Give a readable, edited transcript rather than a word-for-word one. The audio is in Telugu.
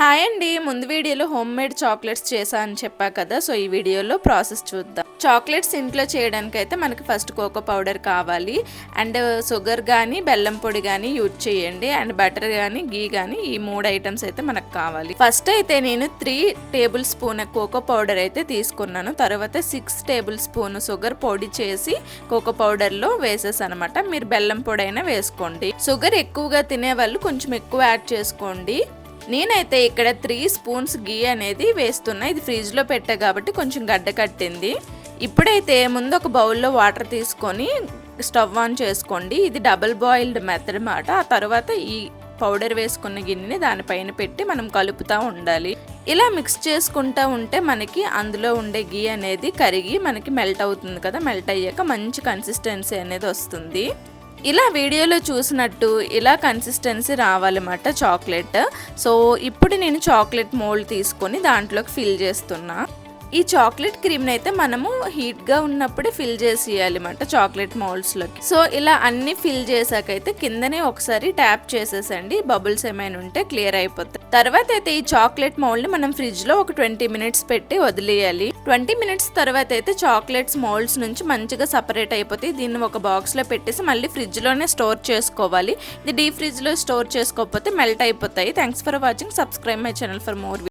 హాయ్ అండి. ముందు వీడియోలో హోమ్ మేడ్ చాక్లెట్స్ చేశా అని చెప్పా కదా. సో ఈ వీడియోలో ప్రాసెస్ చూద్దాం. చాక్లెట్స్ ఇంట్లో చేయడానికి అయితే మనకి ఫస్ట్ కోకో పౌడర్ కావాలి. అండ్ షుగర్ కానీ బెల్లం పొడి కానీ యూజ్ చేయండి. అండ్ బటర్ కానీ గీ కానీ ఈ 3 ఐటమ్స్ అయితే మనకు కావాలి. ఫస్ట్ అయితే నేను 3 టేబుల్ స్పూన్ కోకో పౌడర్ అయితే తీసుకున్నాను. తర్వాత 6 టేబుల్ స్పూన్ షుగర్ పొడి చేసి కోకో పౌడర్లో వేసేసాను అనమాట. మీరు బెల్లం పొడి అయినా వేసుకోండి. షుగర్ ఎక్కువగా తినే వాళ్ళు కొంచెం ఎక్కువ యాడ్ చేసుకోండి. నేనైతే ఇక్కడ 3 స్పూన్స్ గీ అనేది వేస్తున్నా. ఇది ఫ్రిడ్జ్లో పెట్టా కాబట్టి కొంచెం గడ్డ కట్టింది. ఇప్పుడైతే ముందు ఒక బౌల్లో వాటర్ తీసుకొని స్టవ్ ఆన్ చేసుకోండి. ఇది డబుల్ బాయిల్డ్ మెథడ్ అన్నమాట. ఆ తర్వాత ఈ పౌడర్ వేసుకున్న గిన్నెని దానిపైన పెట్టి మనం కలుపుతూ ఉండాలి. ఇలా మిక్స్ చేసుకుంటూ ఉంటే మనకి అందులో ఉండే గీ అనేది కరిగి మనకి మెల్ట్ అవుతుంది కదా. మెల్ట్ అయ్యాక మంచి కన్సిస్టెన్సీ అనేది వస్తుంది. ఇలా వీడియోలో చూసినట్టు ఇలా కన్సిస్టెన్సీ రావాలన్నమాట చాక్లెట్. సో ఇప్పుడు నేను చాక్లెట్ మోల్డ్ తీసుకొని దాంట్లోకి ఫిల్ చేస్తున్నా. ఈ చాక్లెట్ క్రీమ్ని అయితే మనము హీట్గా ఉన్నప్పుడే ఫిల్ చేసేయాలన్నమాట చాక్లెట్ మౌల్డ్స్లోకి. సో ఇలా అన్ని ఫిల్ చేసాకైతే కిందనే ఒకసారి ట్యాప్ చేసేసండి. బబుల్స్ ఏమైనా ఉంటే క్లియర్ అయిపోతాయి. తర్వాత అయితే ఈ చాక్లెట్ మౌల్డ్ని మనం ఫ్రిడ్జ్లో ఒక 20 మినిట్స్ పెట్టి వదిలేయాలి. 20 మినిట్స్ తర్వాత అయితే చాక్లెట్స్ మౌల్డ్స్ నుంచి మంచిగా సపరేట్ అయిపోతాయి. దీన్ని ఒక బాక్స్లో పెట్టేసి మళ్ళీ ఫ్రిడ్జ్లోనే స్టోర్ చేసుకోవాలి. ఇది డీప్ ఫ్రిడ్జ్లో స్టోర్ చేసుకోకపోతే మెల్ట్ అయిపోతాయి. Thanks for watching. Subscribe my channel for more.